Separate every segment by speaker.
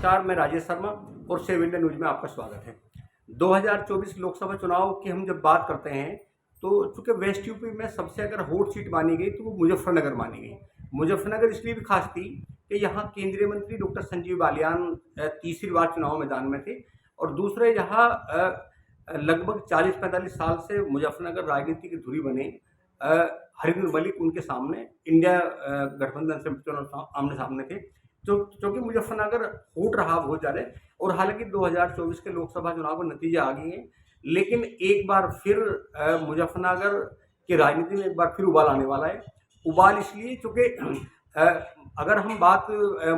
Speaker 1: नमस्कार, मैं राजेश शर्मा और सेव इंडिया न्यूज में आपका स्वागत है। 2024 लोकसभा चुनाव की हम जब बात करते हैं तो चूंकि वेस्ट यूपी में सबसे अगर हॉट सीट मानी गई तो वो मुजफ्फरनगर मानी गई। मुजफ्फरनगर इसलिए भी खास थी कि यहाँ केंद्रीय मंत्री डॉक्टर संजीव बालियान तीसरी बार चुनाव मैदान में थे और दूसरे यहाँ लगभग 40-45 साल से मुजफ्फरनगर राजनीति की धुरी बने हरिंद्र मलिक उनके सामने इंडिया गठबंधन से चुनाव आमने सामने थे। क्योंकि मुजफ्फरनगर हॉट रहा बहुत ज़्यादा और हालांकि 2024 के लोकसभा चुनाव का नतीजा आ गए हैं, लेकिन एक बार फिर मुजफ्फरनगर की राजनीति में एक बार फिर उबाल आने वाला है। उबाल इसलिए क्योंकि अगर हम बात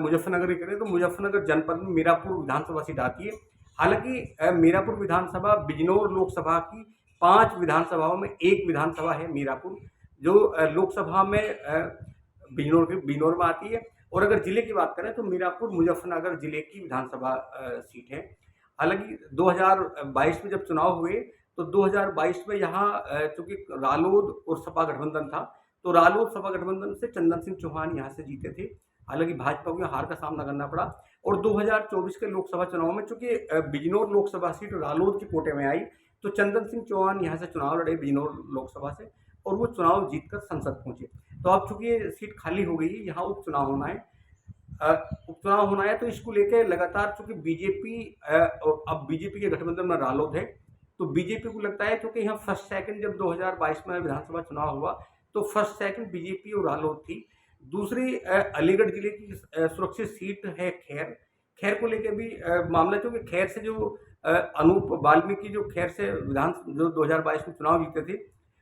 Speaker 1: मुजफ्फरनगर की करें तो मुजफ्फरनगर जनपद में मीरापुर विधानसभा सीट आती है। हालांकि मीरापुर विधानसभा बिजनौर लोकसभा की 5 विधानसभाओं में एक विधानसभा है मीरापुर, जो लोकसभा में बिजनौर में आती है। और अगर जिले की बात करें तो मीरापुर मुजफ्फरनगर जिले की विधानसभा सीट है। हालांकि 2022 में जब चुनाव हुए तो 2022 में यहाँ चूंकि रालोद और सपा गठबंधन था तो रालोद सपा गठबंधन से चंदन सिंह चौहान यहाँ से जीते थे। हालांकि भाजपा को हार का सामना करना पड़ा और 2024 के लोकसभा चुनाव में चूंकि बिजनौर लोकसभा सीट रालोद के कोटे में आई तो चंदन सिंह चौहान यहाँ से चुनाव लड़े बिजनौर लोकसभा से और वो चुनाव जीतकर संसद पहुंचे। तो अब चूंकि ये सीट खाली हो गई है, यहाँ उपचुनाव होना है। उपचुनाव होना है तो इसको लेके लगातार चूंकि बीजेपी अब बीजेपी के गठबंधन में रालोद है तो बीजेपी को लगता है क्योंकि यहाँ फर्स्ट सेकंड जब 2022 में विधानसभा चुनाव हुआ तो फर्स्ट सेकंड बीजेपी और रालोद थी। दूसरी अलीगढ़ जिले की सुरक्षित सीट है खैर को लेके भी मामला क्योंकि खैर से जो अनूप वाल्मीकि जो खैर से विधान जो 2022 में चुनाव जीते थे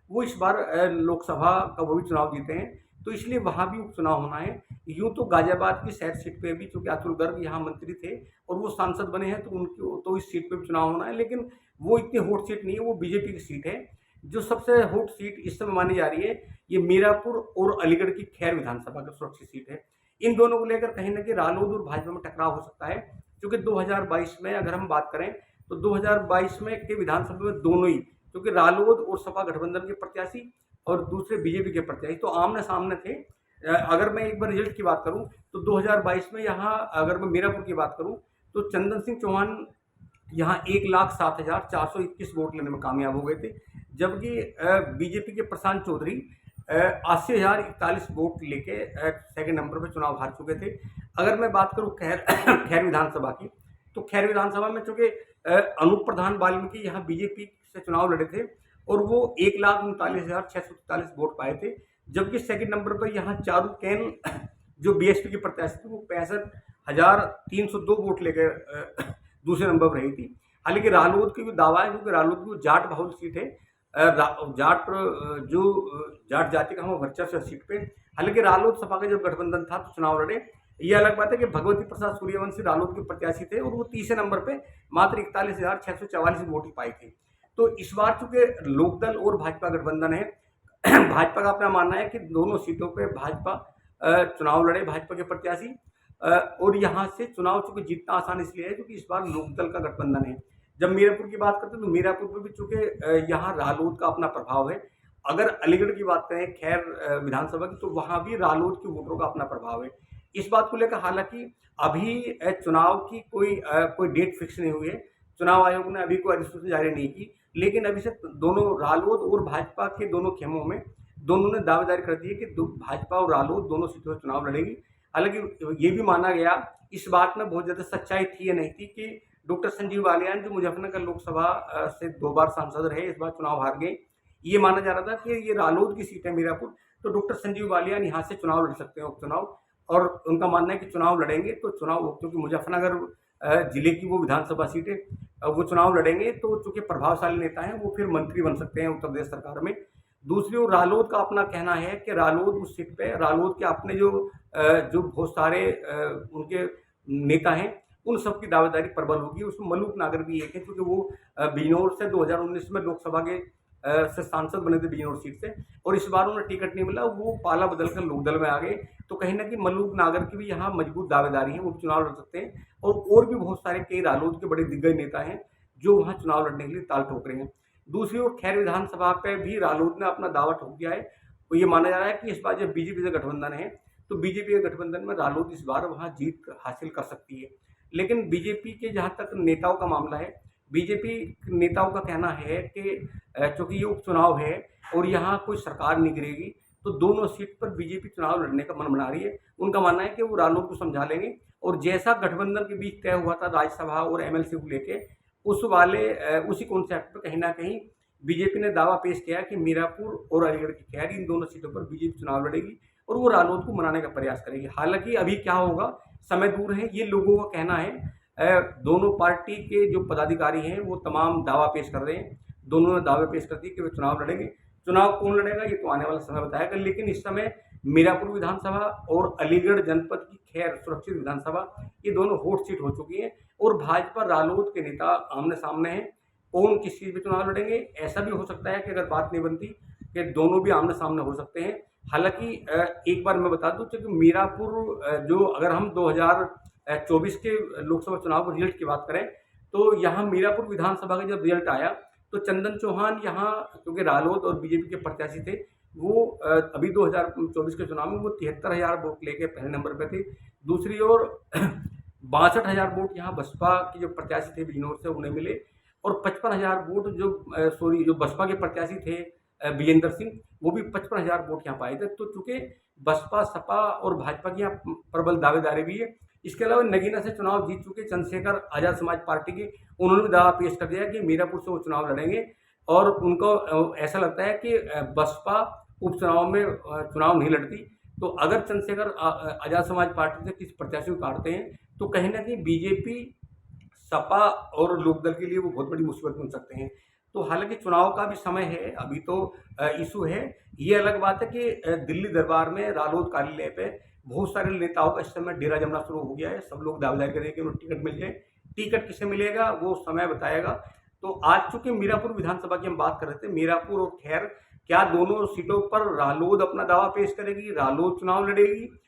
Speaker 1: वो इस बार लोकसभा का वो भी चुनाव जीते हैं, तो इसलिए वहाँ भी उपचुनाव होना है। यूँ तो गाजियाबाद की सैट सीट पे भी चूँकि अतुल गर्ग यहाँ मंत्री थे और वो सांसद बने हैं तो उनकी तो इस सीट पे भी चुनाव होना है, लेकिन वो इतनी हॉट सीट नहीं है, वो बीजेपी की सीट है। जो सबसे हॉट सीट इस समय मानी जा रही है ये मीरापुर और अलीगढ़ की खैर विधानसभा की सुरक्षित सीट है। इन दोनों को लेकर कहीं ना कहीं रालोद और भाजपा में टकराव हो सकता है, क्योंकि 2022 में अगर हम बात करें तो 2022 में के विधानसभा में दोनों ही क्योंकि रालोद और सपा गठबंधन के प्रत्याशी और दूसरे बीजेपी के प्रत्याशी तो आमने सामने थे। अगर मैं एक बार रिजल्ट की बात करूं तो 2022 में यहाँ अगर मैं मीरापुर की बात करूं तो चंदन सिंह चौहान यहाँ 1,07,421 वोट लेने में कामयाब हो गए थे, जबकि बीजेपी के प्रशांत चौधरी 80,041 वोट लेके सेकंड नंबर पर चुनाव हार चुके थे। अगर मैं बात करूँ खैर विधानसभा की तो खैर विधानसभा में चूँकि अनूप प्रधान वाल्मीकि यहाँ बीजेपी से चुनाव लड़े थे और वो 1,39,643 वोट पाए थे, जबकि सेकंड नंबर पर यहाँ चारू कैन जो बीएसपी के प्रत्याशी थे वो 65,302 वोट लेकर दूसरे नंबर पर रही थी। हालांकि रालोद की भी दावा है क्योंकि रालोद की जाट बहुल सीट है, जाट जाति का हम वर्चस्व सीट पे। हालांकि रालोद सपा का जब गठबंधन था तो चुनाव लड़े, ये अलग बात है कि भगवती प्रसाद सूर्यवंशी रालोद के प्रत्याशी थे और वो तीसरे नंबर पे मात्र 41,644 वोट ही पाए थे। तो इस बार चूंकि लोकदल और भाजपा गठबंधन है भाजपा का अपना मानना है कि दोनों सीटों पे भाजपा चुनाव लड़े, भाजपा के प्रत्याशी और यहाँ से चुनाव चूंकि जीतना आसान इसलिए है क्योंकि इस बार लोकदल का गठबंधन है। जब मीरापुर की बात करते हैं तो मीरापुर में भी चूंकि यहाँ रालोद का अपना प्रभाव है। अगर अलीगढ़ की बात करें खैर विधानसभा की तो वहाँ भी रालोद के वोटरों का अपना प्रभाव है। इस बात को लेकर हालांकि अभी चुनाव की कोई डेट फिक्स नहीं हुई है, चुनाव आयोग ने अभी कोई अधिसूचना जारी नहीं की, लेकिन अभी से दोनों रालोद और भाजपा के दोनों खेमों में दोनों ने दावेदारी कर दी है कि भाजपा और रालोद दोनों सीटों पर चुनाव लड़ेगी। हालांकि ये भी माना गया, इस बात में बहुत ज़्यादा सच्चाई थी या नहीं थी कि डॉक्टर संजीव बालियान जो मुजफ्फरनगर लोकसभा से 2 बार सांसद रहे, इस बार चुनाव हार गए। ये माना जा रहा था कि ये रालोद की सीट है मीरापुर, तो डॉक्टर संजीव बालियान यहाँ से चुनाव लड़ सकते हैं उपचुनाव, और उनका मानना है कि चुनाव लड़ेंगे तो चुनाव क्योंकि मुजफ्फरनगर जिले की वो विधानसभा सीट है, वो चुनाव लड़ेंगे तो चूँकि प्रभावशाली नेता हैं वो फिर मंत्री बन सकते हैं उत्तर प्रदेश सरकार में। दूसरी ओर रालोद का अपना कहना है कि रालोद उस सीट पे रालोद के अपने जो बहुत सारे उनके नेता हैं उन सब की दावेदारी प्रबल होगी। उसमें मलूक नागर भी एक है क्योंकि वो बिजनौर से 2019 में लोकसभा के से सांसद बने थे बिजनौर सीट से और इस बार उन्हें टिकट नहीं मिला, वो पाला बदल कर लोकदल में आ गए। तो कहीं ना कहीं मलूक नागर की भी यहाँ मजबूत दावेदारी है, वो भी चुनाव लड़ सकते हैं और भी बहुत सारे कई रालोद के बड़े दिग्गज नेता हैं जो वहाँ चुनाव लड़ने के लिए ताल ठोक रहे हैं। दूसरी ओर खैर विधानसभा पे भी रालोद ने अपना दावा ठोक दिया है। तो ये माना जा रहा है कि इस बार जब बीजेपी से गठबंधन है तो बीजेपी के गठबंधन में रालोद इस बार वहाँ जीत हासिल कर सकती है। लेकिन बीजेपी के जहाँ तक नेताओं का मामला है, बीजेपी नेताओं का कहना है कि चूँकि ये उपचुनाव है और यहाँ कोई सरकार नहीं गिरेगी, तो दोनों सीट पर बीजेपी चुनाव लड़ने का मन बना रही है। उनका मानना है कि वो रालोद को समझा लेंगे और जैसा गठबंधन के बीच तय हुआ था राज्यसभा और एमएलसी को लेके, उसी कॉन्सेप्ट पे कहीं न कहीं बीजेपी ने दावा पेश किया कि मीरापुर और अलीगढ़ की खैर इन दोनों सीटों पर बीजेपी चुनाव लड़ेगी और वो रालोद को मनाने का प्रयास करेगी। हालाँकि अभी क्या होगा, समय दूर है, ये लोगों का कहना है। दोनों पार्टी के जो पदाधिकारी हैं वो तमाम दावा पेश कर रहे हैं। दोनों ने दावे पेश कर दिए कि वे चुनाव लड़ेंगे। चुनाव कौन लड़ेगा ये तो आने वाला समय बताएगा, लेकिन इस समय मीरापुर विधानसभा और अलीगढ़ जनपद की खैर सुरक्षित विधानसभा, ये दोनों हॉट सीट हो चुकी हैं और भाजपा रालोद के नेता आमने सामने हैं। कौन किस चीज़ पे चुनाव लड़ेंगे, ऐसा भी हो सकता है कि अगर बात नहीं बनती कि दोनों भी आमने सामने हो सकते हैं। हालांकि एक बार मैं बता दूं कि मीरापुर जो अगर हम 2024 के लोकसभा चुनाव के रिजल्ट की बात करें, तो यहाँ मीरापुर विधानसभा का जब रिजल्ट आया तो चंदन चौहान यहाँ, क्योंकि रालोद और बीजेपी के प्रत्याशी थे, वो अभी 2024 के चुनाव में वो 73,000 वोट लेके पहले नंबर पे थे। दूसरी ओर 62,000 वोट यहाँ बसपा के जो प्रत्याशी थे बिजनौर से उन्हें मिले और 55,000 वोट जो बसपा के प्रत्याशी थे विजेंद्र सिंह, वो भी 55,000 वोट यहाँ पाए थे। तो चूंकि बसपा, सपा और भाजपा की यहाँ प्रबल दावेदारी भी है। इसके अलावा नगीना से चुनाव जीत चुके चंद्रशेखर आज़ाद समाज पार्टी के, उन्होंने भी दावा पेश कर दिया कि मीरापुर से वो चुनाव लड़ेंगे और उनको ऐसा लगता है कि बसपा उपचुनाव में चुनाव नहीं लड़ती। तो अगर चंद्रशेखर आज़ाद समाज पार्टी से किसी प्रत्याशी को काटते हैं तो कहीं ना कहीं बीजेपी, सपा और लोकदल के लिए वो बहुत बड़ी मुसीबत बन सकते हैं। तो हालांकि चुनाव का भी समय है, अभी तो इशू है। ये अलग बात है कि दिल्ली दरबार में रालोद कार्यालय पे बहुत सारे नेताओं का इस समय डेरा जमना शुरू हो गया है। सब लोग दावेदारी करें कि उन्हें टिकट मिल जाए। टिकट किसे मिलेगा वो समय बताएगा। तो आज चूंकि मीरापुर विधानसभा की हम बात कर रहे थे, मीरापुर और खैर, क्या दोनों सीटों पर रालोद अपना दावा पेश करेगी, रालोद चुनाव लड़ेगी